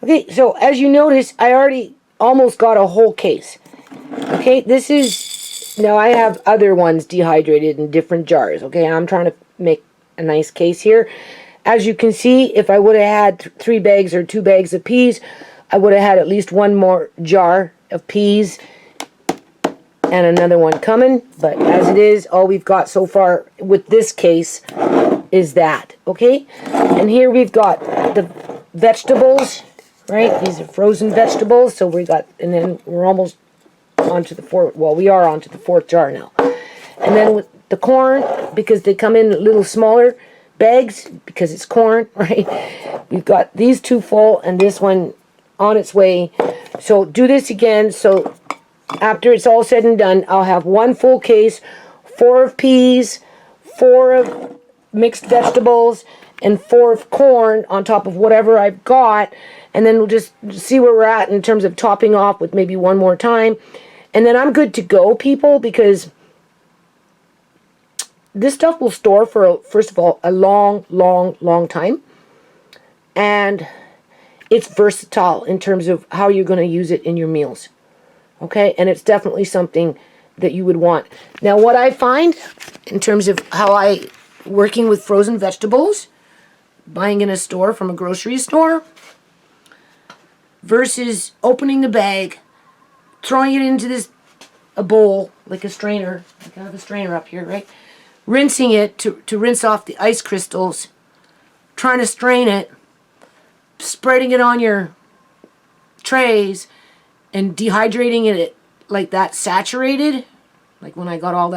Okay, so as you notice, I already almost got a whole case. Okay, this is, now I have other ones dehydrated in different jars. Okay, I'm trying to make a nice case here. As you can see, if I would have had 3 bags or 2 bags of peas, I would have had at least one more jar of peas and another one coming. But as it is, all we've got so far with this case is that. Okay, and here we've got the vegetables, right? These are frozen vegetables. So we got, and then we're almost onto the fourth, well, we are onto the 4th jar now. And then with the corn, because they come in little smaller bags, because it's corn, right? We've got these 2 full and this one on its way. So do this again. So after it's all said and done, I'll have 1 full case, 4 of peas, 4 of mixed vegetables, and 4 of corn on top of whatever I've got. And then we'll just see where we're at in terms of topping off with maybe one more time. And then I'm good to go, people, because this stuff will store for, first of all, a long, long, long time. And it's versatile in terms of how you're going to use it in your meals. Okay? And it's definitely something that you would want. Now, what I find in terms of how I, working with frozen vegetables, buying in a store from a grocery store, versus opening the bag, throwing it into a bowl, like a strainer. I have a strainer up here, right? Rinsing it to rinse off the ice crystals, trying to strain it, spreading it on your trays, and dehydrating it like that, saturated, like when I got all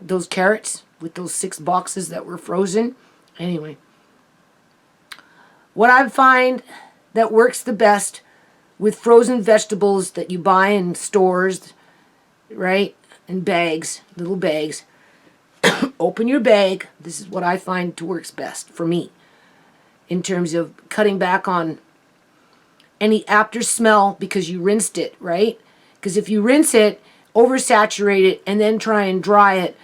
those carrots with those 6 boxes that were frozen. Anyway, what I find that works the best with frozen vegetables that you buy in stores, right, in bags, little bags, open your bag. This is what I find works best for me in terms of cutting back on any after smell because you rinsed it, right? Because if you rinse it, oversaturate it, and then try and dry it,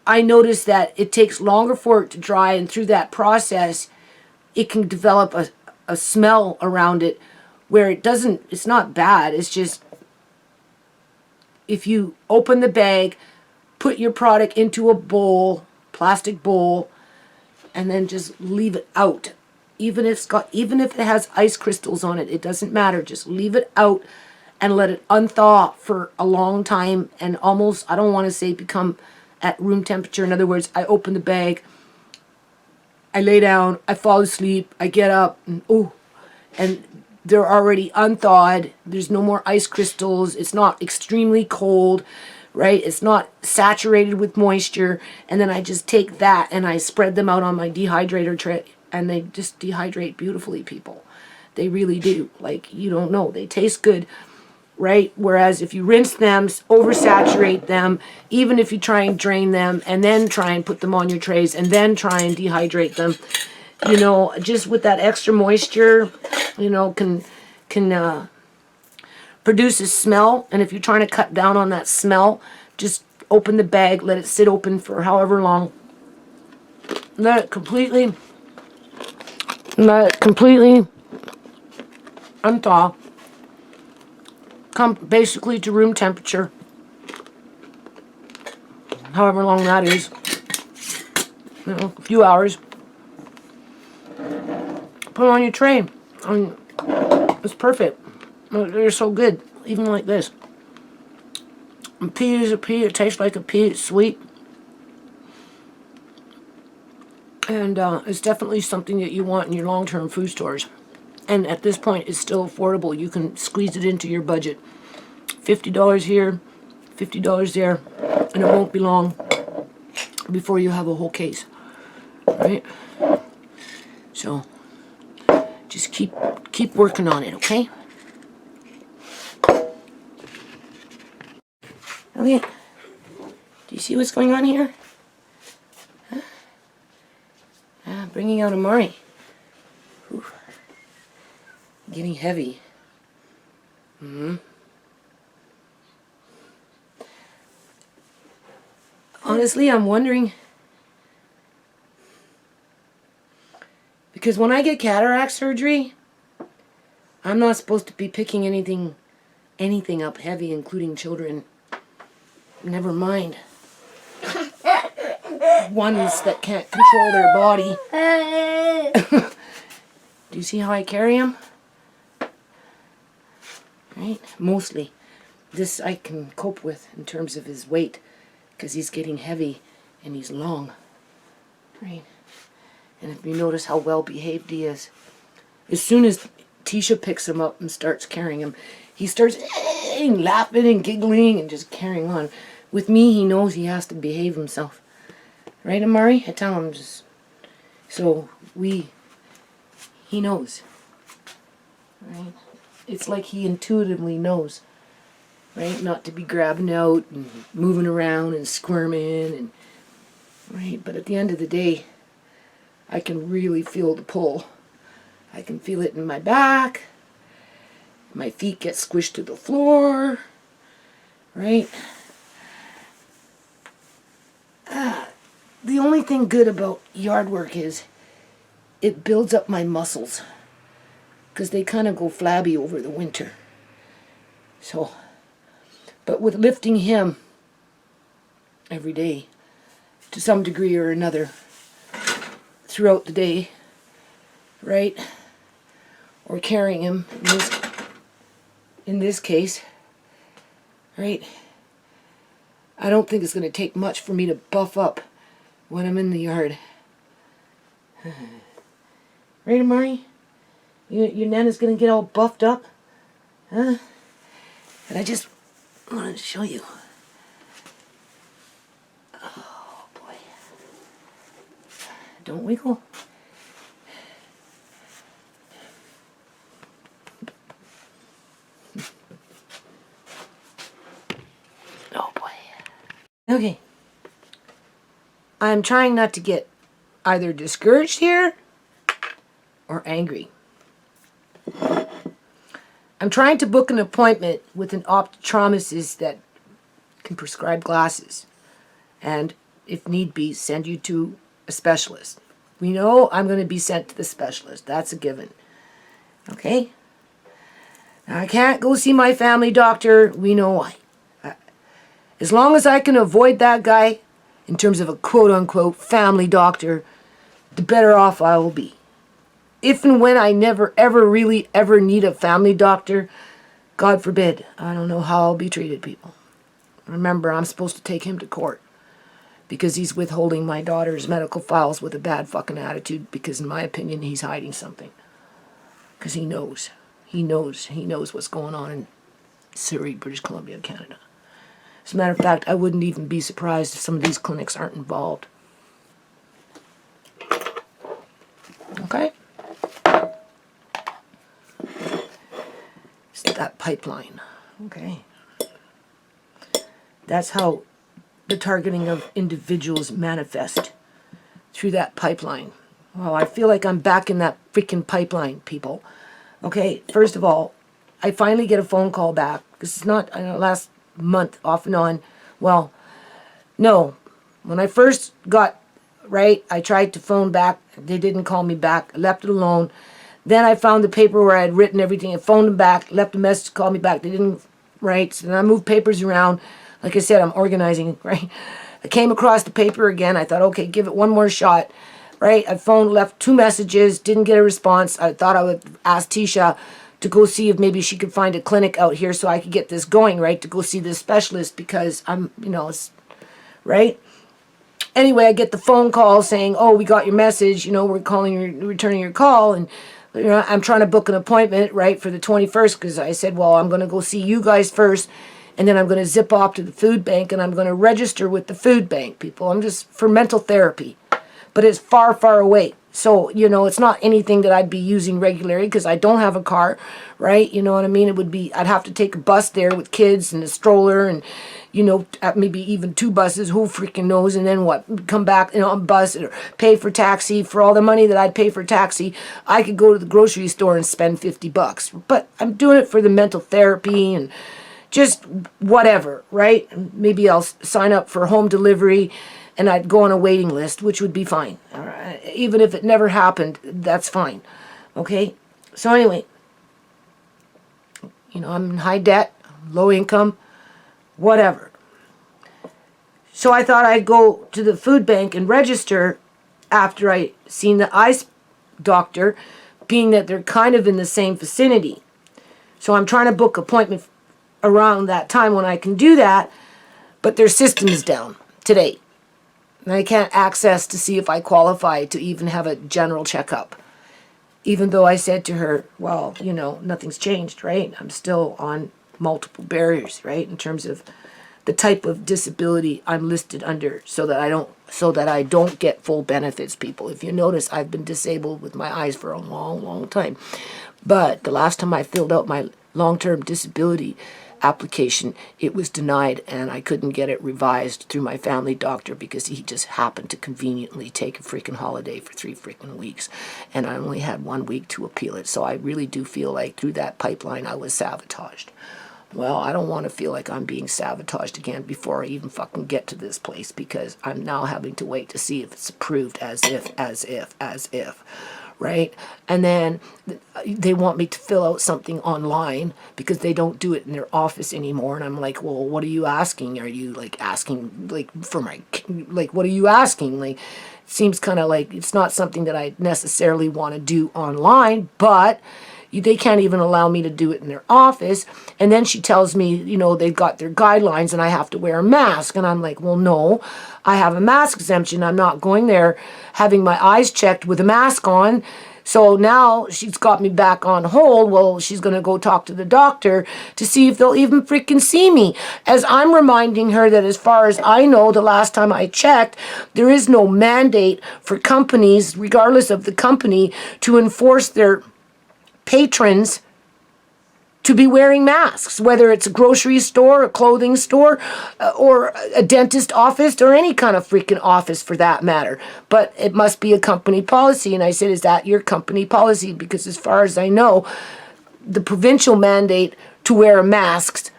I notice that it takes longer for it to dry, and through that process, it can develop a smell around it where it's not bad. It's just, if you open the bag, put your product into a bowl, plastic bowl, and then just leave it out. Even if it has ice crystals on it, it doesn't matter. Just leave it out and let it unthaw for a long time and almost, I don't want to say become at room temperature. In other words, I open the bag, I lay down, I fall asleep, I get up, and they're already unthawed. There's no more ice crystals. It's not extremely cold, right? It's not saturated with moisture. And then I just take that and I spread them out on my dehydrator tray, and they just dehydrate beautifully, people. They really do. Like, you don't know. They taste good, right? Whereas if you rinse them, oversaturate them, even if you try and drain them and then try and put them on your trays and then try and dehydrate them, just with that extra moisture, can produce a smell. And if you're trying to cut down on that smell, just open the bag, let it sit open for however long. Let it completely unthaw. Come basically to room temperature, however long that is, a few hours. Put it on your tray. It's perfect. They're so good, even like this. A pea is a pea. It tastes like a pea. It's sweet. And it's definitely something that you want in your long-term food stores. And at this point, it's still affordable. You can squeeze it into your budget. $50 here, $50 there, and it won't be long before you have a whole case, right? So just keep working on it, okay? Okay. Do you see what's going on here? Huh? Bringing out Amari. Whew. Getting heavy. Honestly, I'm wondering Because when I get cataract surgery, I'm not supposed to be picking anything up heavy, including children. Never mind ones that can't control their body. Do you see how I carry him? Right? Mostly. This I can cope with in terms of his weight, because he's getting heavy and he's long. Right? And if you notice how well behaved he is, as soon as Tisha picks him up and starts carrying him, he starts laughing and giggling and just carrying on. With me, he knows he has to behave himself. Right, Amari? I tell him just... So, he knows. Right? It's like he intuitively knows. Right? Not to be grabbing out and moving around and squirming. And right? But at the end of the day, I can really feel the pull. I can feel it in my back. My feet get squished to the floor. Right? The only thing good about yard work is it builds up my muscles, because they kind of go flabby over the winter. So, but with lifting him every day to some degree or another throughout the day, right? Or carrying him in this case, right? I don't think it's going to take much for me to buff up when I'm in the yard. Right, Amari? Your Nana's going to get all buffed up? Huh? And I just want to show you. Oh, boy. Don't wiggle. Oh, boy. Okay. I'm trying not to get either discouraged here or angry. I'm trying to book an appointment with an optometrist that can prescribe glasses and, if need be, send you to a specialist. We know I'm going to be sent to the specialist. That's a given. Okay? Now, I can't go see my family doctor. We know why. As long as I can avoid that guy, in terms of a quote-unquote family doctor, the better off I will be. If and when I never, ever, really, ever need a family doctor, God forbid, I don't know how I'll be treated, people. Remember, I'm supposed to take him to court because he's withholding my daughter's medical files with a bad fucking attitude, because in my opinion, he's hiding something. Because he knows. He knows what's going on in Surrey, British Columbia, Canada. As a matter of fact, I wouldn't even be surprised if some of these clinics aren't involved. Okay? It's that pipeline. Okay? That's how the targeting of individuals manifest, through that pipeline. Well, I feel like I'm back in that freaking pipeline, people. Okay, first of all, I finally get a phone call back. This is not, I know, last month off and on. Well, no, when I first got right, I tried to phone back. They didn't call me back. I left it alone. Then I found the paper where I had written everything. I phoned them back, left a message, called me back. They didn't write. So then I moved papers around. Like I said, I'm organizing, right? I came across the paper again. I thought, okay, give it one more shot, right? I phoned, left 2 messages, didn't get a response. I thought I would ask Tisha to go see if maybe she could find a clinic out here so I could get this going, right? To go see this specialist, because I'm, it's, right? Anyway, I get the phone call saying, oh, we got your message, we're returning your call, and, I'm trying to book an appointment, right, for the 21st, because I said, well, I'm going to go see you guys first, and then I'm going to zip off to the food bank, and I'm going to register with the food bank, people. I'm just for mental therapy, but it's far, far away. So, it's not anything that I'd be using regularly, because I don't have a car, right? You know what I mean? It would be, I'd have to take a bus there with kids and a stroller and, maybe even 2 buses, who freaking knows, and then what? Come back, on bus, or pay for taxi. For all the money that I'd pay for taxi, I could go to the grocery store and spend $50. But I'm doing it for the mental therapy and just whatever, right? Maybe I'll sign up for home delivery and I'd go on a waiting list, which would be fine. Even if it never happened, that's fine. Okay? So anyway, you know, I'm in high debt, low income, whatever. So I thought I'd go to the food bank and register after I seen the eye doctor, being that they're kind of in the same vicinity. So I'm trying to book appointment around that time when I can do that, but their system's down today. And I can't access to see if I qualify to even have a general checkup. Even though I said to her, well, you know, nothing's changed, right? I'm still on multiple barriers, right? In terms of the type of disability I'm listed under, so that I don't get full benefits, people. If you notice, I've been disabled with my eyes for a long, long time. But the last time I filled out my long-term disability application, it was denied, and I couldn't get it revised through my family doctor because he just happened to conveniently take a freaking holiday for 3 freaking weeks, and I only had 1 week to appeal it. So I really do feel like through that pipeline I was sabotaged. Well, I don't want to feel like I'm being sabotaged again before I even fucking get to this place, because I'm now having to wait to see if it's approved as if. Right? And then they want me to fill out something online because they don't do it in their office anymore. And I'm like, well, what are you asking? Are you like asking like for my, like, what are you asking? Like, it seems kind of like it's not something that I necessarily want to do online, but they can't even allow me to do it in their office. And then she tells me, you know, they've got their guidelines and I have to wear a mask. And I'm like, well, no, I have a mask exemption. I'm not going there having my eyes checked with a mask on. So now she's got me back on hold. Well, she's going to go talk to the doctor to see if they'll even freaking see me. As I'm reminding her that as far as I know, the last time I checked, there is no mandate for companies, regardless of the company, to enforce their patrons to be wearing masks, whether it's a grocery store, a clothing store, or a dentist office, or any kind of freaking office for that matter. But it must be a company policy. And I said, is that your company policy? Because as far as I know, the provincial mandate to wear masks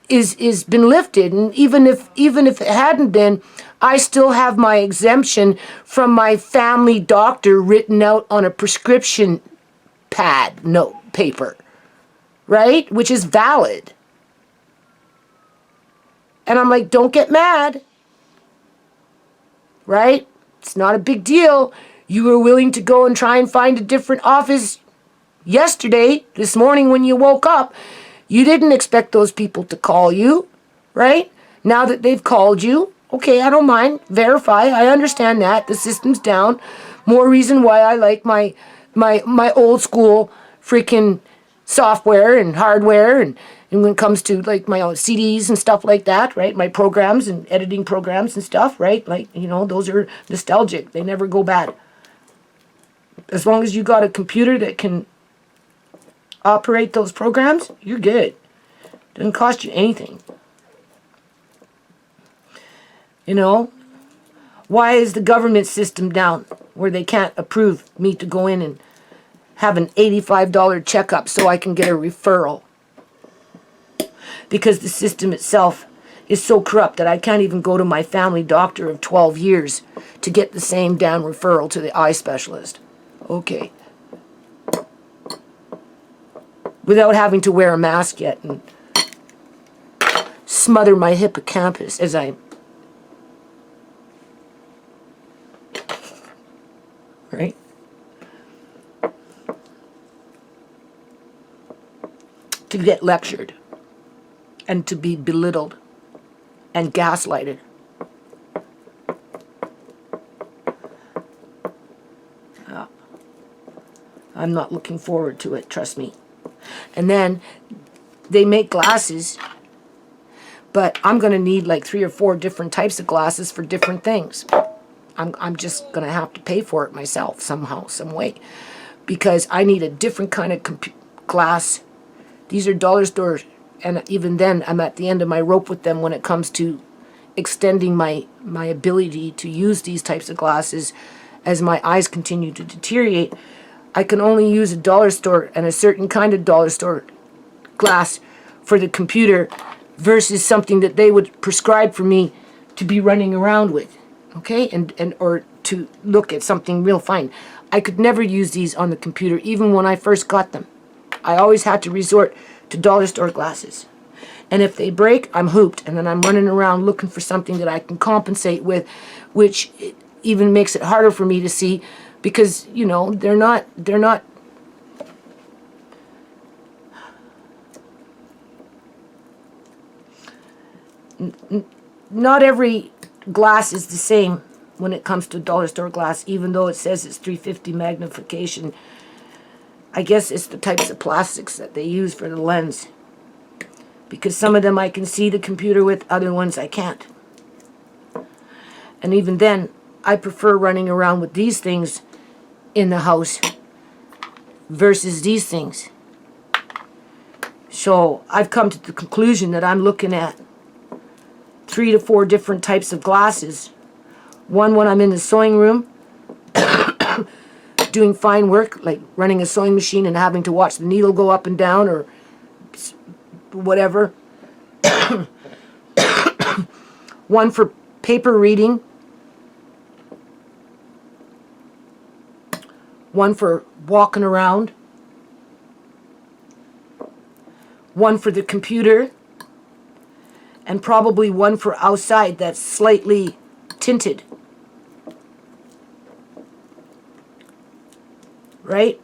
is been lifted. And even if it hadn't been, I still have my exemption from my family doctor written out on a prescription pad, note paper, right? Which is valid. And I'm like, don't get mad, right? It's not a big deal. You were willing to go and try and find a different office yesterday, this morning when you woke up. You didn't expect those people to call you, right? Now that they've called you, okay, I don't mind. Verify. I understand that. The system's down. More reason why I like my old school freaking software and hardware, and when it comes to like my own CDs and stuff like that, right? My programs and editing programs and stuff, right? Like, you know, those are nostalgic. They never go bad. As long as you got a computer that can operate those programs, you're good. Doesn't cost you anything. You know? Why is the government system down where they can't approve me to go in and have an $85 checkup so I can get a referral? Because the system itself is so corrupt that I can't even go to my family doctor of 12 years to get the same damn referral to the eye specialist. Okay. Without having to wear a mask yet and smother my hippocampus as I... Right? To get lectured and to be belittled and gaslighted. I'm not looking forward to it, trust me. And then they make glasses, but I'm going to need like 3 or 4 different types of glasses for different things. I'm just going to have to pay for it myself somehow, some way, because I need a different kind of glass. These are dollar stores, and even then I'm at the end of my rope with them when it comes to extending my ability to use these types of glasses as my eyes continue to deteriorate. I can only use a dollar store and a certain kind of dollar store glass for the computer versus something that they would prescribe for me to be running around with. okay, and or to look at something real fine. I could never use these on the computer, even when I first got them. I always had to resort to dollar store glasses. And if they break, I'm hooped, and then I'm running around looking for something that I can compensate with, which even makes it harder for me to see, because, you know, they're not not every glass is the same when it comes to dollar store glass, even though it says it's 350 magnification. I guess it's the types of plastics that they use for the lens, because some of them I can see the computer with, other ones I can't. And even then, I prefer running around with these things in the house versus these things. So I've come to the conclusion that I'm looking at 3 to 4 different types of glasses. One when I'm in the sewing room doing fine work, like running a sewing machine and having to watch the needle go up and down or whatever. One for paper reading. One for walking around. One for the computer. And probably one for outside that's slightly tinted. Right?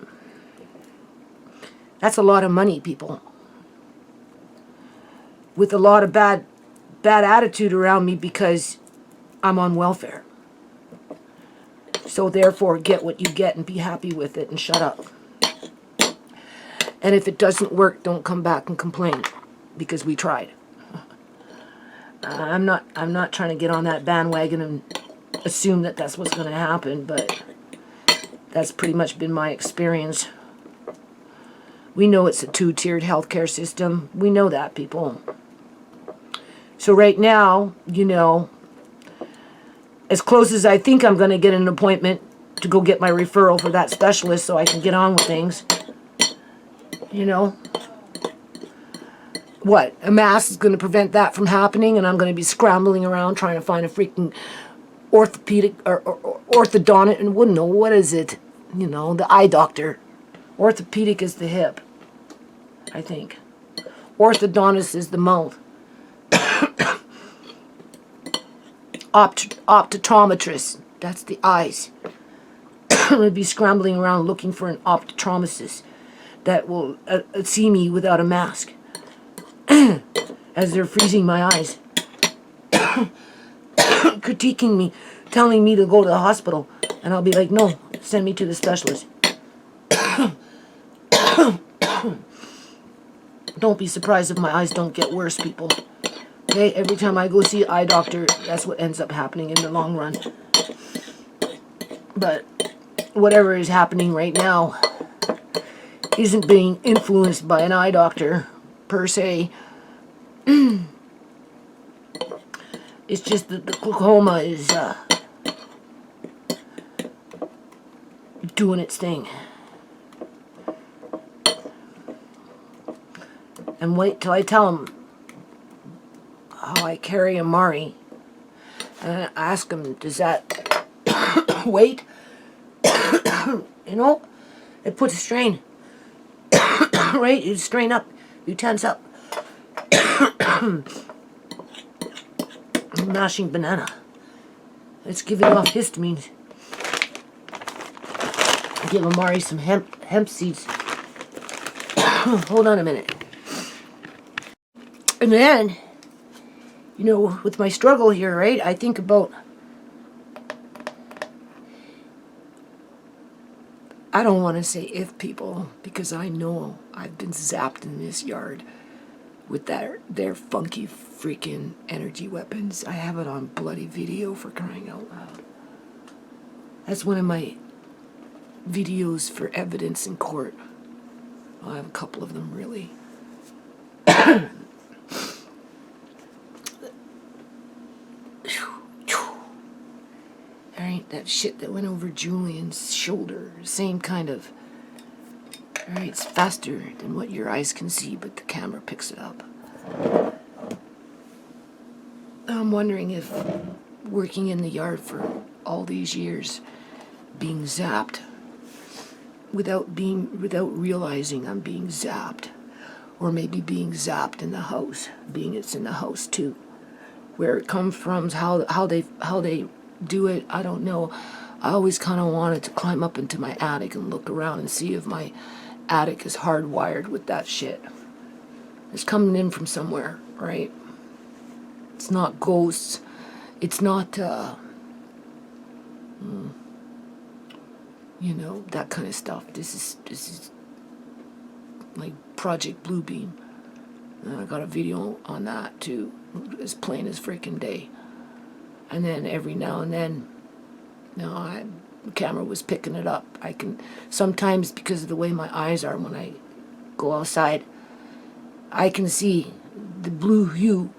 That's a lot of money, people. With a lot of bad attitude around me because I'm on welfare. So therefore, get what you get and be happy with it and shut up. And if it doesn't work, don't come back and complain, because we tried. I'm not trying to get on that bandwagon and assume that that's what's going to happen, but that's pretty much been my experience. We know it's a 2-tiered healthcare system. We know that, people. So right now, you know, as close as I think I'm going to get an appointment to go get my referral for that specialist so I can get on with things, you know, what, a mask is going to prevent that from happening, and I'm going to be scrambling around trying to find a freaking orthopedic or orthodontist, and wouldn't know, what is it, you know, the eye doctor. Orthopedic is the hip, I think. Orthodontist is the mouth. Optometrist, that's the eyes. I'm going to be scrambling around looking for an optometrist that will see me without a mask as they're freezing my eyes, critiquing me, telling me to go to the hospital, and I'll be like, no, send me to the specialist. Don't be surprised if my eyes don't get worse, people. Okay, every time I go see an eye doctor, that's what ends up happening in the long run. But whatever is happening right now isn't being influenced by an eye doctor, per se. It's just that the glaucoma is doing its thing. And wait till I tell him how I carry Amari. And I ask him, does that weight, you know, it puts a strain. Right? You strain up, you tense up. I'm mashing banana. It's giving off histamines. Give Amari some hemp seeds. Hold on a minute. And then, you know, with my struggle here, right, I think about, I don't want to say if, people, because I know I've been zapped in this yard with their funky freaking energy weapons. I have it on bloody video, for crying out loud. That's one of my videos for evidence in court. Well, I have a couple of them, really. Alright, that shit that went over Julian's shoulder, same kind of. Alright, it's faster than what your eyes can see, but the camera picks it up. I'm wondering if working in the yard for all these years, being zapped without realizing I'm being zapped, or maybe being zapped in the house, being it's in the house too. Where it comes from, how they do it, I don't know. I always kind of wanted to climb up into my attic and look around and see if my attic is hardwired with that shit. It's coming in from somewhere, right? It's not ghosts. It's not, you know, that kind of stuff. This is like Project Bluebeam. And I got a video on that too, as plain as freaking day. And then every now and then, the camera was picking it up. I can sometimes, because of the way my eyes are when I go outside, I can see the blue hue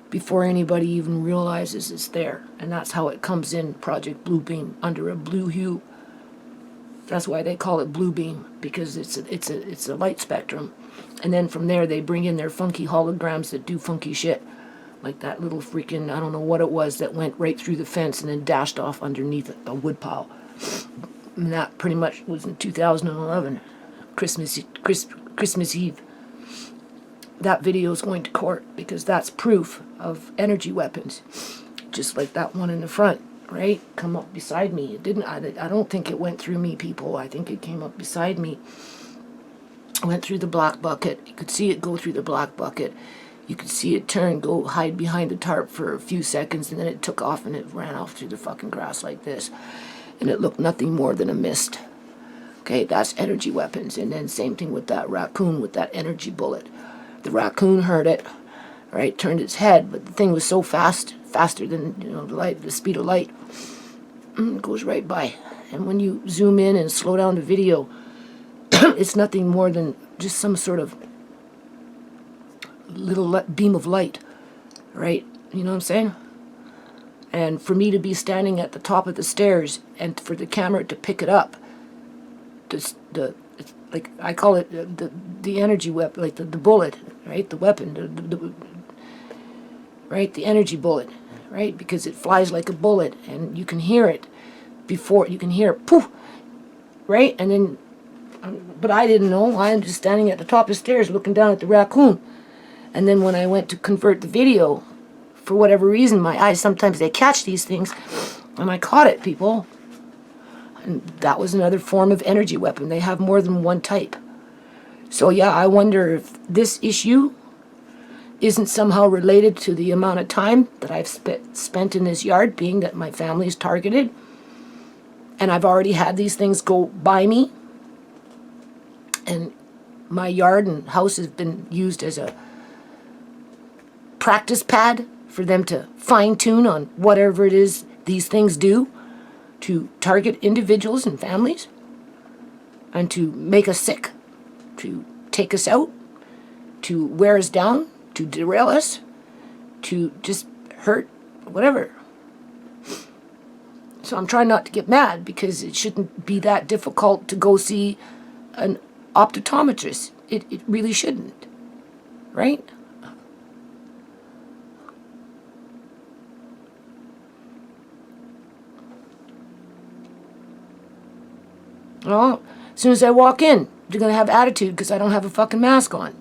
before anybody even realizes it's there. And that's how it comes in, Project Bluebeam, under a blue hue. That's why they call it Bluebeam, because it's a light spectrum. And then from there they bring in their funky holograms that do funky shit. Like that little freaking, I don't know what it was, that went right through the fence and then dashed off underneath a woodpile. And that pretty much was in 2011, Christmas Eve. That video is going to court because that's proof of energy weapons. Just like that one in the front, right? Come up beside me. It didn't, I don't think it went through me, people. I think it came up beside me. Went through the black bucket. You could see it go through the black bucket. You could see it turn, go hide behind the tarp for a few seconds, and then it took off and it ran off through the fucking grass like this. And it looked nothing more than a mist. Okay, that's energy weapons. And then same thing with that raccoon with that energy bullet. The raccoon heard it, right, turned its head, but the thing was so fast, faster than, the speed of light. It goes right by. And when you zoom in and slow down the video, it's nothing more than just some sort of little beam of light, right? You know what I'm saying? And for me to be standing at the top of the stairs and for the camera to pick it up, like I call it the energy weapon, like the bullet, right? The weapon, right? The energy bullet, right? Because it flies like a bullet, and you can hear it before you can hear poof, right? And then, but I didn't know. I'm just standing at the top of the stairs looking down at the raccoon. And then when I went to convert the video, for whatever reason, my eyes, sometimes they catch these things, and I caught it, people. And that was another form of energy weapon. They have more than one type. So yeah, I wonder if this issue isn't somehow related to the amount of time that I've spent in this yard, being that my family is targeted, and I've already had these things go by me, and my yard and house has been used as a practice pad for them to fine-tune on whatever it is these things do to target individuals and families and to make us sick, to take us out, to wear us down, to derail us, to just hurt, whatever. So I'm trying not to get mad, because it shouldn't be that difficult to go see an optometrist. It really shouldn't, right? Well, as soon as I walk in, they're going to have attitude because I don't have a fucking mask on.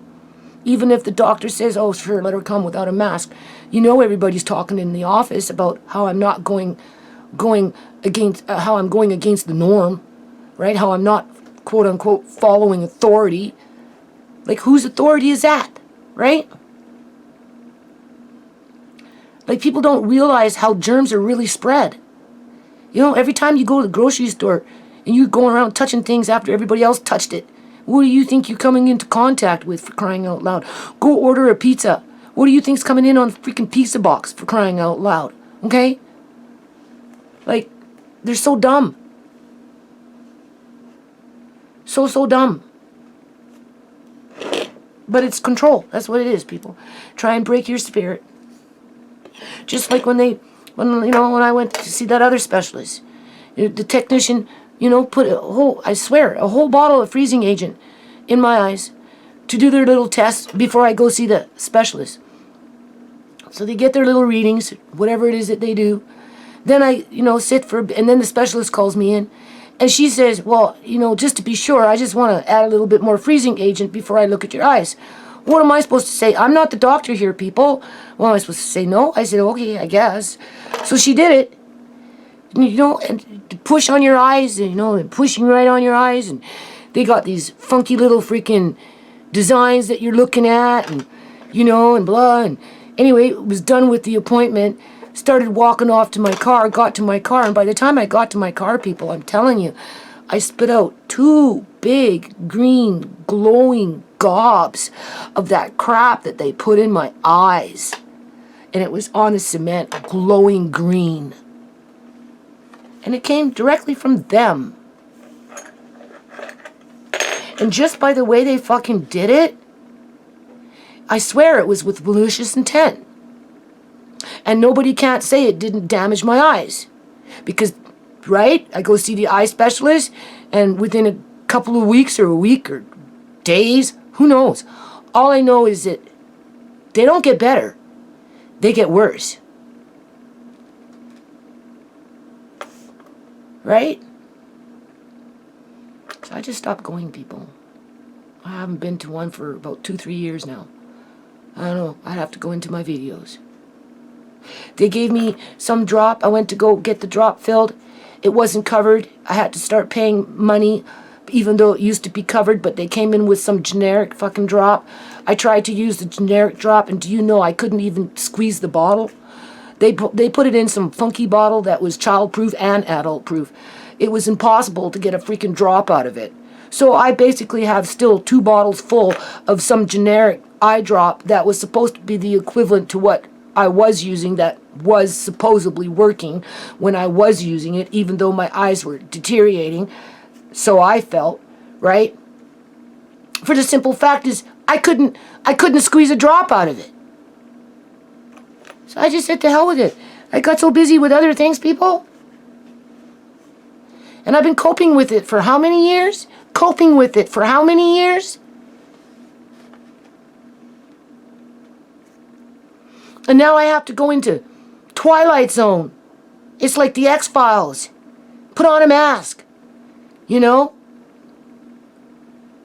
Even if the doctor says, oh, sure, let her come without a mask. You know, everybody's talking in the office about how I'm not going against, how I'm going against the norm, right? How I'm not, quote unquote, following authority. Like, whose authority is that, right? Like, people don't realize how germs are really spread. You know, every time you go to the grocery store and you're going around touching things after everybody else touched it, what do you think you're coming into contact with, for crying out loud? Go order a pizza. What do you think's coming in on a freaking pizza box, for crying out loud? Okay? Like, they're so dumb. So dumb. But it's control. That's what it is, people. Try and break your spirit. Just like when I went to see that other specialist, the technician, put a whole bottle of freezing agent in my eyes to do their little tests before I go see the specialist. So they get their little readings, whatever it is that they do. Then I, sit for, and then the specialist calls me in. And she says, well, just to be sure, I just want to add a little bit more freezing agent before I look at your eyes. What am I supposed to say? I'm not the doctor here, people. Well, am I supposed to say no? I said, okay, I guess. So she did it. And push on your eyes, and pushing right on your eyes. And they got these funky little freaking designs that you're looking at, and, and blah. And anyway, it was done with the appointment. Started walking off to my car, got to my car, and by the time I got to my car, people, I'm telling you, I spit out 2 big, green, glowing gobs of that crap that they put in my eyes. And it was on the cement, glowing green. And it came directly from them. And just by the way they fucking did it, I swear it was with malicious intent. And nobody can't say it didn't damage my eyes. Because, right, I go see the eye specialist, and within a couple of weeks or a week or days, who knows? All I know is that they don't get better. They get worse. Right? So I just stopped going, people. I haven't been to one for about 2-3 years now. I don't know. I'd have to go into my videos. They gave me some drop. I went to go get the drop filled. It wasn't covered. I had to start paying money, even though it used to be covered, but they came in with some generic fucking drop. I tried to use the generic drop, and do you know I couldn't even squeeze the bottle? They put it in some funky bottle that was child-proof and adult-proof. It was impossible to get a freaking drop out of it. So I basically have still 2 bottles full of some generic eye drop that was supposed to be the equivalent to what I was using, that was supposedly working when I was using it, even though my eyes were deteriorating. So I felt, right? For the simple fact is, I couldn't squeeze a drop out of it. So I just said to hell with it. I got so busy with other things, people. And I've been coping with it for how many years? Coping with it for how many years? And now I have to go into Twilight Zone. It's like the X-Files. Put on a mask.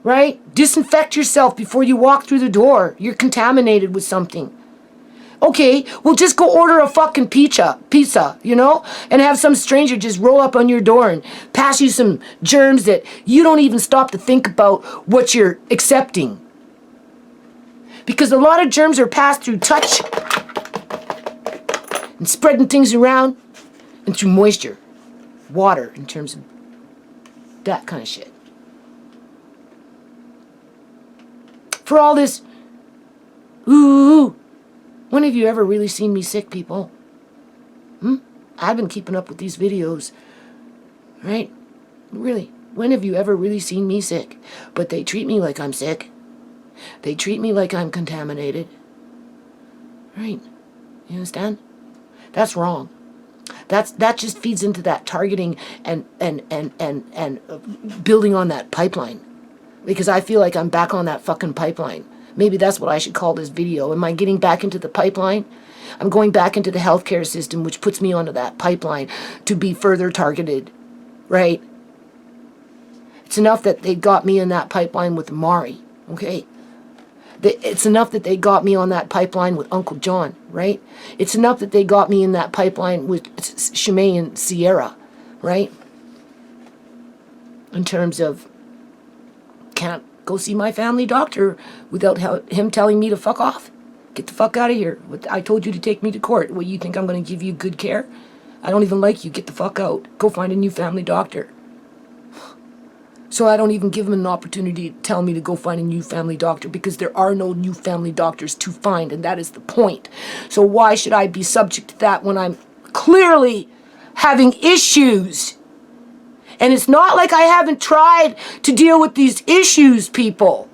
Right? Disinfect yourself before you walk through the door. You're contaminated with something. Okay, well just go order a fucking pizza, and have some stranger just roll up on your door and pass you some germs that you don't even stop to think about what you're accepting. Because a lot of germs are passed through touch and spreading things around, and through moisture, water, in terms of that kind of shit. For all this, when have you ever really seen me sick, people? I've been keeping up with these videos, right? Really, when have you ever really seen me sick? But they treat me like I'm sick. They treat me like I'm contaminated. Right? You understand? That's wrong. That just feeds into that targeting and building on that pipeline. Because I feel like I'm back on that fucking pipeline. Maybe that's what I should call this video. Am I getting back into the pipeline? I'm going back into the healthcare system, which puts me onto that pipeline to be further targeted. Right? It's enough that they got me in that pipeline with Mari. Okay? It's enough that they got me on that pipeline with Uncle John, right? It's enough that they got me in that pipeline with Shimei and Sierra, right? In terms of, can't go see my family doctor without him telling me to fuck off. Get the fuck out of here. I told you to take me to court. What, you think I'm going to give you good care? I don't even like you. Get the fuck out. Go find a new family doctor. So I don't even give him an opportunity to tell me to go find a new family doctor, because there are no new family doctors to find, and that is the point. So why should I be subject to that when I'm clearly having issues? And it's not like I haven't tried to deal with these issues, people.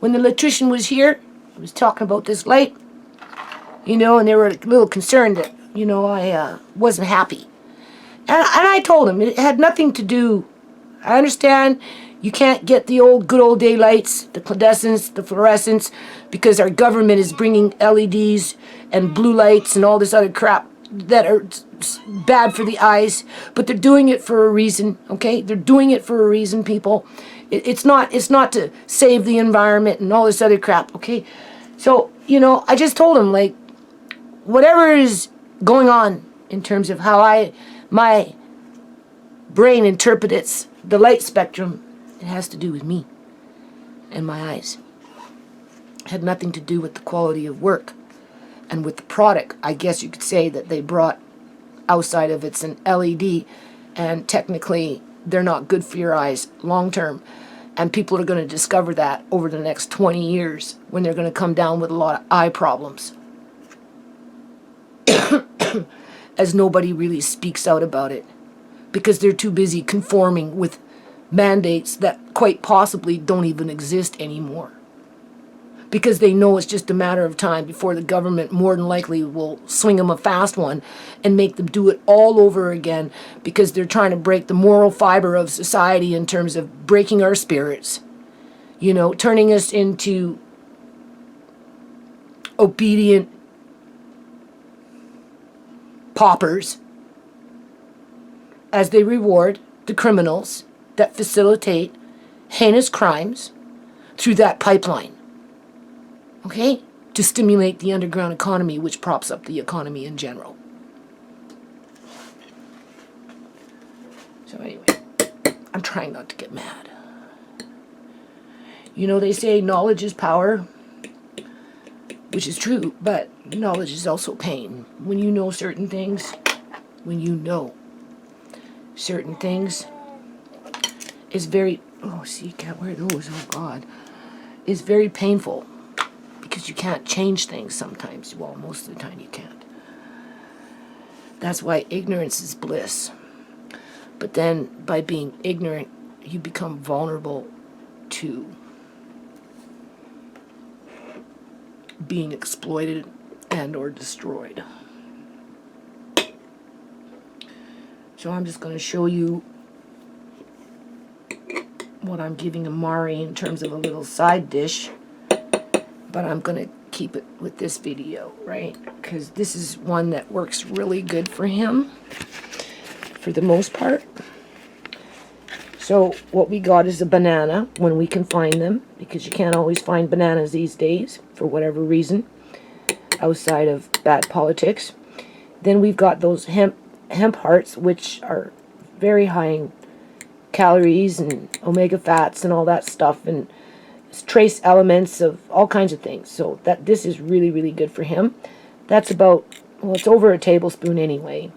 When the electrician was here, I was talking about this light, and they were a little concerned that, I wasn't happy. And I told him it had nothing to do. I understand, You can't get the old good old daylights, the incandescents, the fluorescents, because our government is bringing LEDs and blue lights and all this other crap that are bad for the eyes. But they're doing it for a reason, okay? They're doing it for a reason, people. It's not to save the environment and all this other crap, okay? So, you know, I just told him, like, whatever is going on in terms of how my brain interprets the light spectrum, it has to do with me and my eyes. It had nothing to do with the quality of work and with the product. I guess you could say that they brought outside of it's an LED, and technically they're not good for your eyes long term. And people are going to discover that over the next 20 years when they're going to come down with a lot of eye problems. As nobody really speaks out about it, because they're too busy conforming with mandates that quite possibly don't even exist anymore. Because they know it's just a matter of time before the government more than likely will swing them a fast one and make them do it all over again, because they're trying to break the moral fiber of society in terms of breaking our spirits, you know, turning us into obedient paupers as they reward the criminals that facilitate heinous crimes through that pipeline. Okay? To stimulate the underground economy, which props up the economy in general. So anyway, I'm trying not to get mad. You know, they say knowledge is power, which is true, but knowledge is also pain. When you know certain things, it's very, oh, see, you can't wear those, oh God. It's very painful. Because you can't change things sometimes. Well, most of the time you can't. That's why ignorance is bliss. But then, by being ignorant, you become vulnerable to being exploited and or destroyed. So I'm just going to show you what I'm giving Amari in terms of a little side dish. But I'm going to keep it with this video, right? Because this is one that works really good for him, for the most part. So what we got is a banana, when we can find them, because you can't always find bananas these days, for whatever reason, outside of bad politics. Then we've got those hemp hearts, which are very high in calories and omega fats and all that stuff, and trace elements of all kinds of things. So that this is really, really good for him. That's about, well, it's over a tablespoon anyway.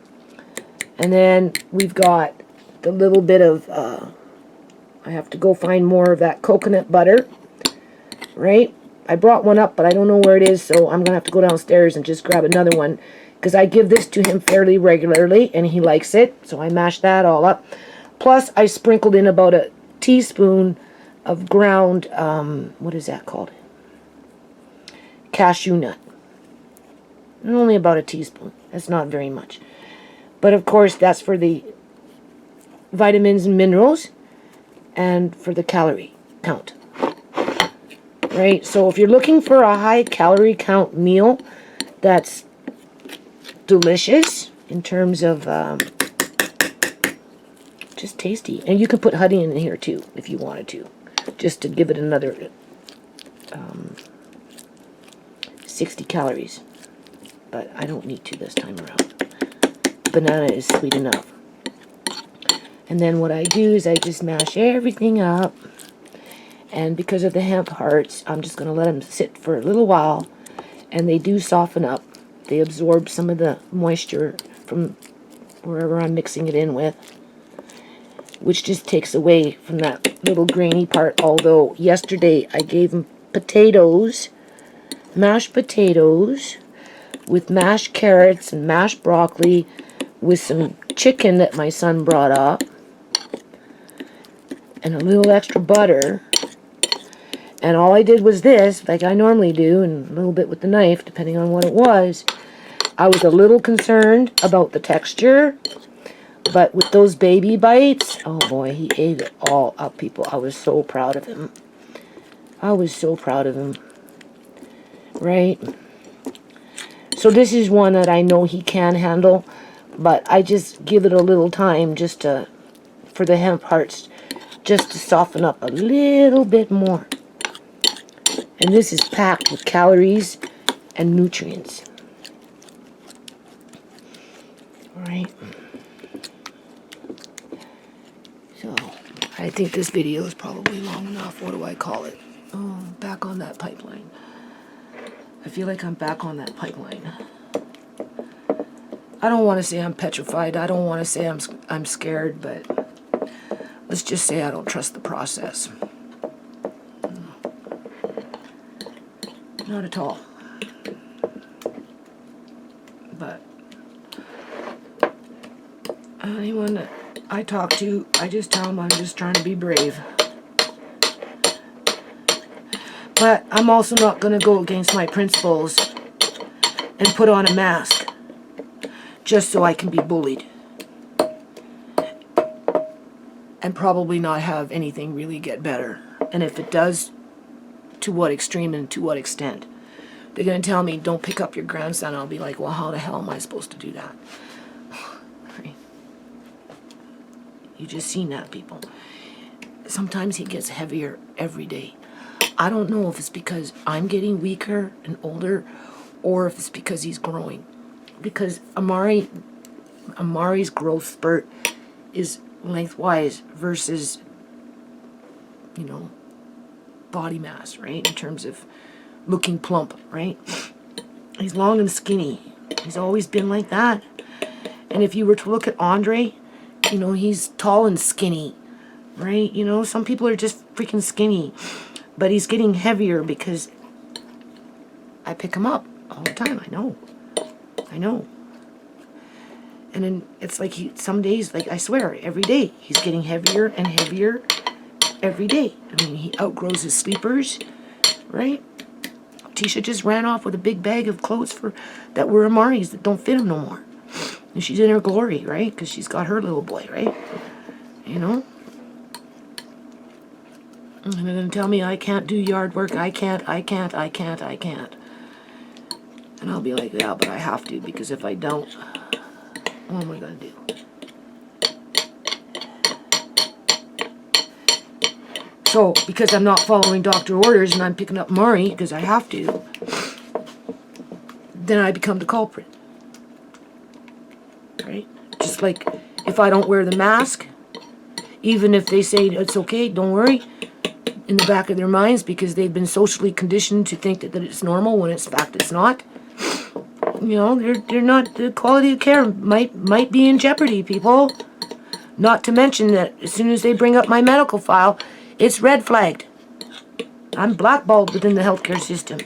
And then we've got the little bit of, I have to go find more of that coconut butter, right? I brought one up, but I don't know where it is, so I'm going to have to go downstairs and just grab another one, because I give this to him fairly regularly, and he likes it, so I mash that all up. Plus, I sprinkled in about a teaspoon of ground, what is that called? Cashew nut. Only about a teaspoon. That's not very much. But of course, that's for the vitamins and minerals and for the calorie count. Right? So if you're looking for a high calorie count meal that's delicious in terms of just tasty. And you can put honey in here too if you wanted to, just to give it another 60 calories. But I don't need to this time around. Banana is sweet enough. And then what I do is I just mash everything up. And because of the hemp hearts, I'm just going to let them sit for a little while. And they do soften up. They absorb some of the moisture from wherever I'm mixing it in with, which just takes away from that little grainy part. Although yesterday I gave him potatoes, mashed potatoes, with mashed carrots and mashed broccoli, with some chicken that my son brought up, and a little extra butter. And all I did was this, like I normally do, and a little bit with the knife, depending on what it was. I was a little concerned about the texture, But with those baby bites, oh boy, he ate it all up, people. I was so proud of him. I was so proud of him. Right? So this is one that I know he can handle, but I just give it a little time just to, for the hemp hearts, just to soften up a little bit more. And this is packed with calories and nutrients. All right. So, I think this video is probably long enough. What do I call it? Oh, back on that pipeline. I feel like I'm back on that pipeline. I don't want to say I'm petrified. I don't want to say I'm scared, but let's just say I don't trust the process. Not at all. But anyone that I talk to, I just tell them I'm just trying to be brave. But I'm also not going to go against my principles and put on a mask just so I can be bullied. And probably not have anything really get better. And if it does, to what extreme and to what extent? They're going to tell me, don't pick up your grandson. I'll be like, well, how the hell am I supposed to do that? Right? You just seen that, people. Sometimes he gets heavier every day. I don't know if it's because I'm getting weaker and older or if it's because he's growing. Because Amari's growth spurt is lengthwise versus, you know, body mass, right? In terms of looking plump, right? He's long and skinny. He's always been like that. And if you were to look at Andre, you know, he's tall and skinny, right? You know, some people are just freaking skinny. But he's getting heavier because I pick him up all the time. I know. And then it's like some days, like I swear, every day, he's getting heavier and heavier every day. I mean, he outgrows his sleepers, right? Tisha just ran off with a big bag of clothes that were Amari's that don't fit him no more. And she's in her glory, right? Because she's got her little boy, right? You know? And they're going to tell me I can't do yard work. I can't. And I'll be like, yeah, but I have to, because if I don't, what am I going to do? So, because I'm not following doctor orders and I'm picking up Mari because I have to, then I become the culprit. Right? Just like if I don't wear the mask, even if they say it's okay, don't worry, in the back of their minds, because they've been socially conditioned to think that it's normal when in fact it's not. You know, they're not, the quality of care might be in jeopardy, people. Not to mention that as soon as they bring up my medical file, it's red flagged. I'm blackballed within the healthcare system.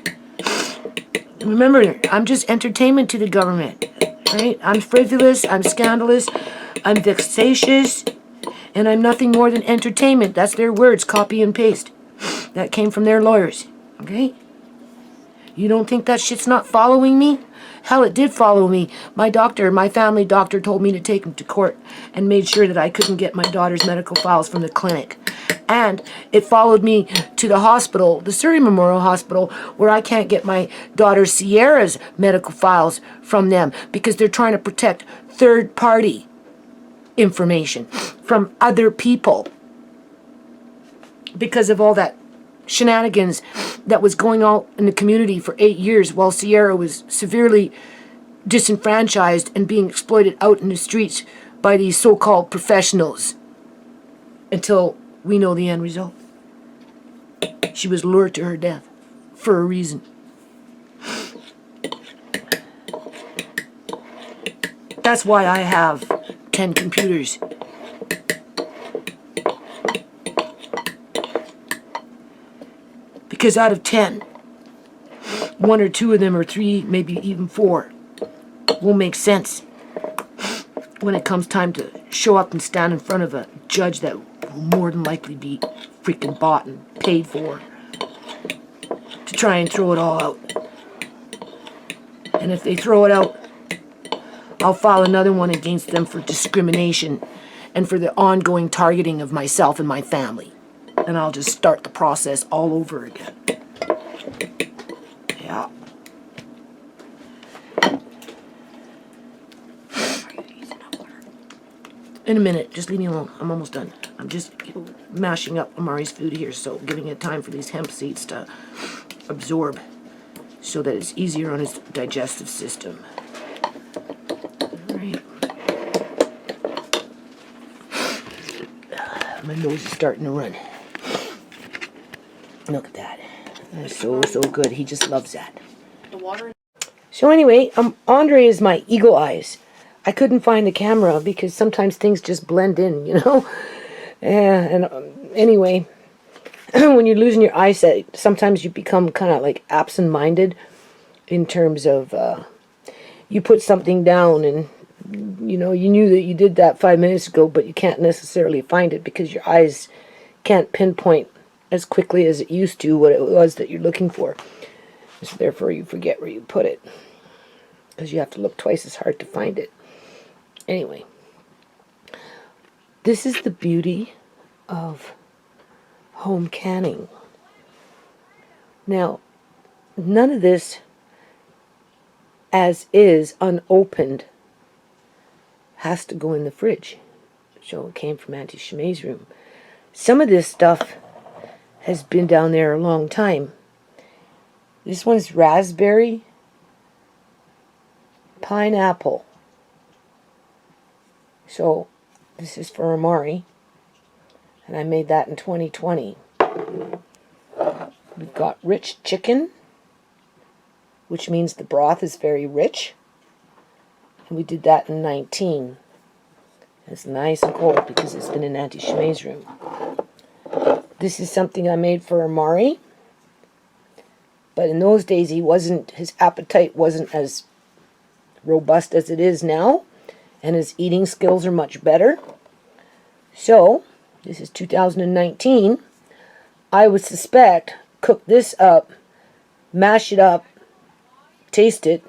Remember, I'm just entertainment to the government, right? I'm frivolous, I'm scandalous, I'm vexatious, and I'm nothing more than entertainment. That's their words, copy and paste. That came from their lawyers, okay? You don't think that shit's not following me? Hell, it did follow me. My family doctor told me to take him to court and made sure that I couldn't get my daughter's medical files from the clinic. And it followed me to the hospital, the Surrey Memorial Hospital, where I can't get my daughter Sierra's medical files from them because they're trying to protect third-party information from other people because of all that shenanigans that was going on in the community for 8 years while Sierra was severely disenfranchised and being exploited out in the streets by these so-called professionals until we know the end result. She was lured to her death for a reason. That's why I have 10 computers. Because out of 10, 1 or 2 of them, or 3, maybe even 4, will make sense when it comes time to show up and stand in front of a judge that will more than likely be freaking bought and paid for to try and throw it all out. And if they throw it out I'll file another one against them for discrimination and for the ongoing targeting of myself and my family. And I'll just start the process all over again. Yeah. In a minute, just leave me alone. I'm almost done. I'm just mashing up Amari's food here, so giving it time for these hemp seeds to absorb so that it's easier on his digestive system. All right. My nose is starting to run. Look at that. That's so good. He just loves that. The water. So anyway, Andre is my eagle eyes. I couldn't find the camera because sometimes things just blend in, you know? And anyway, when you're losing your eyesight, sometimes you become kind of like absent-minded in terms of you put something down and, you know, you knew that you did that 5 minutes ago, but you can't necessarily find it because your eyes can't pinpoint as quickly as it used to what it was that you're looking for. So therefore you forget where you put it because you have to look twice as hard to find it. Anyway, this is the beauty of home canning. Now, none of this, as is, unopened, has to go in the fridge. So it came from Auntie Shemay's room. Some of this stuff has been down there a long time. This one's raspberry, pineapple. So this is for Amari, and I made that in 2020. We've got rich chicken, which means the broth is very rich, and we did that in 19. It's nice and cold because it's been in Auntie Shemay's room. This is something I made for Amari, but in those days his appetite wasn't as robust as it is now. And his eating skills are much better. So, this is 2019. I would suspect, cook this up, mash it up, taste it,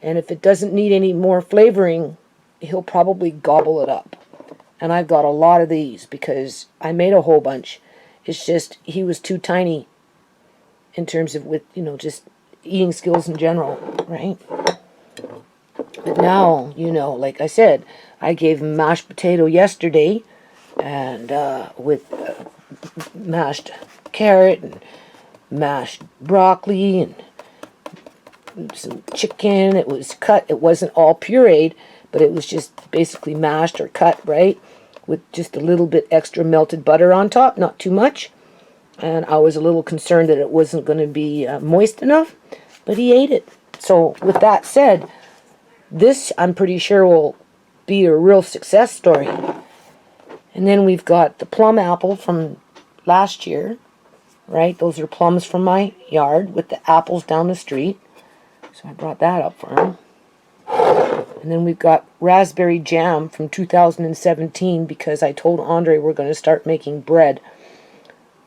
and if it doesn't need any more flavoring, he'll probably gobble it up. And I've got a lot of these because I made a whole bunch. It's just, he was too tiny in terms of just eating skills in general, right? But now, like I said, I gave him mashed potato yesterday, and with mashed carrot and mashed broccoli and some chicken. It was cut. It wasn't all pureed, but it was just basically mashed or cut, right? With just a little bit extra melted butter on top, not too much. And I was a little concerned that it wasn't going to be moist enough, but he ate it. So with that said, this, I'm pretty sure, will be a real success story. And then we've got the plum apple from last year, right? Those are plums from my yard with the apples down the street. So I brought that up for him. And then we've got raspberry jam from 2017 because I told Andre we're going to start making bread,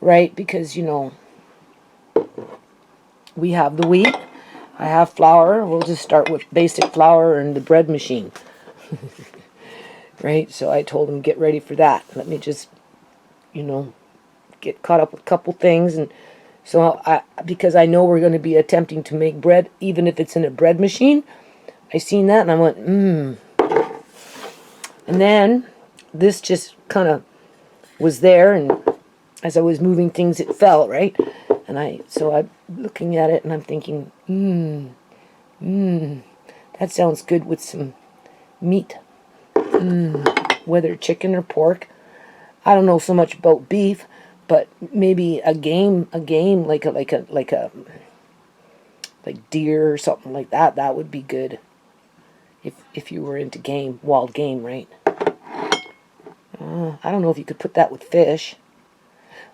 right? Because, we have the wheat. I have flour. We'll just start with basic flour and the bread machine. Right? So I told him, get ready for that. Let me just, get caught up with a couple things. And so because I know we're going to be attempting to make bread, even if it's in a bread machine, I seen that and I went, And then this just kind of was there, and as I was moving things, it fell, right? And I'm looking at it and I'm thinking, that sounds good with some meat. Whether chicken or pork. I don't know so much about beef, but maybe a game like deer or something like that. That would be good. If you were into game, wild game, right? I don't know if you could put that with fish.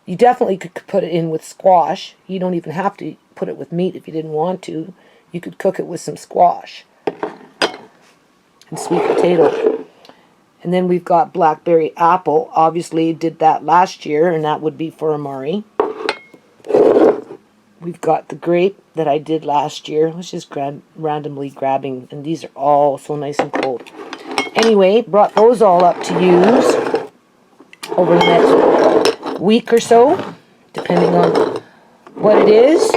You definitely could put it in with squash. You don't even have to put it with meat if you didn't want to. You could cook it with some squash and sweet potato. And then we've got blackberry apple. Obviously did that last year, and that would be for Amari. We've got the grape that I did last year. Let's just randomly grabbing, and these are all so nice and cold. Anyway, brought those all up to use over the next week or so, depending on what it is.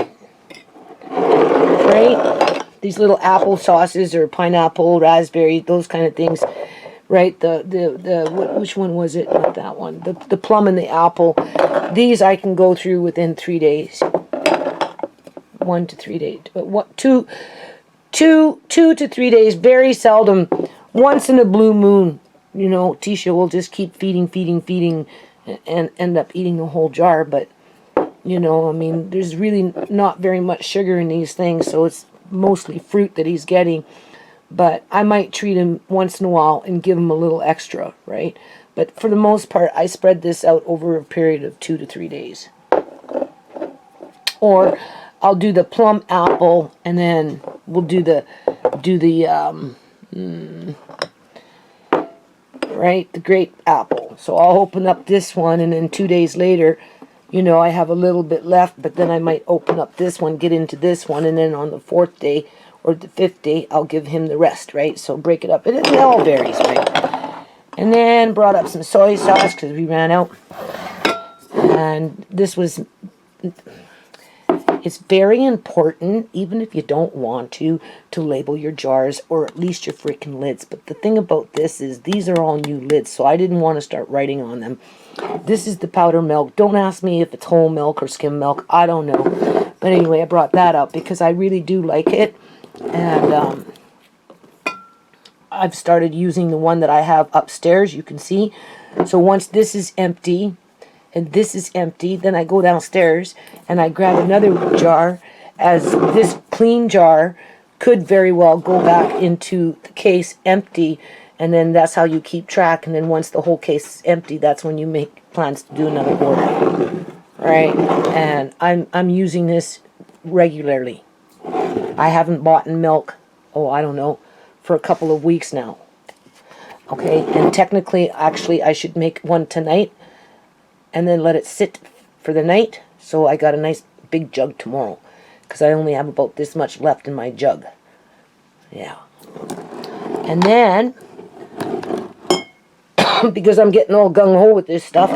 Right? These little apple sauces or pineapple, raspberry, those kind of things. Right? Which one was it? Not that one. The plum and the apple. These I can go through within 3 days. 1 to 3 days. But what, two to 3 days. Very seldom. Once in a blue moon, you know, Tisha will just keep feeding, and end up eating the whole jar. But, you know, I mean, there's really not very much sugar in these things, so it's mostly fruit that he's getting. But I might treat him once in a while and give him a little extra, right? But for the most part, I spread this out over a period of 2 to 3 days. Or I'll do the plum apple, and then we'll do the grape apple. So I'll open up this one, and then 2 days later, you know, I have a little bit left, but then I might open up this one, get into this one, and then on the 4th day or the 5th day, I'll give him the rest, right? So break it up. It all varies, right? And then brought up some soy sauce because we ran out. And this was... It's very important, even if you don't want to label your jars, or at least your freaking lids. But the thing about this is these are all new lids, so I didn't want to start writing on them. This is the powder milk. Don't ask me if it's whole milk or skim milk. I don't know. But anyway, I brought that up because I really do like it. And I've started using the one that I have upstairs, you can see. So once this is empty... and this is empty, then I go downstairs and I grab another jar, as this clean jar could very well go back into the case empty, and then that's how you keep track. And then once the whole case is empty, that's when you make plans to do another order. Right? And I'm using this regularly. I haven't bought milk, I don't know, for a couple of weeks now. Okay, and technically, actually, I should make one tonight and then let it sit for the night, so I got a nice big jug tomorrow, because I only have about this much left in my jug. Yeah. And then, because I'm getting all gung-ho with this stuff,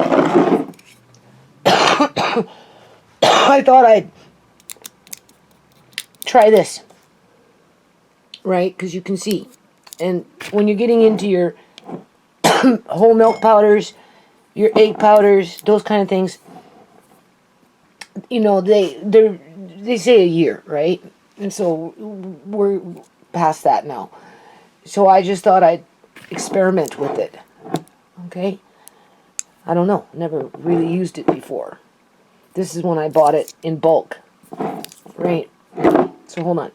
I thought I'd try this. Right? Because you can see. And when you're getting into your whole milk powders, your egg powders, those kind of things, you know, they say a year, right? And so we're past that now. So I just thought I'd experiment with it. Okay? I don't know. Never really used it before. This is when I bought it in bulk. Right? So hold on.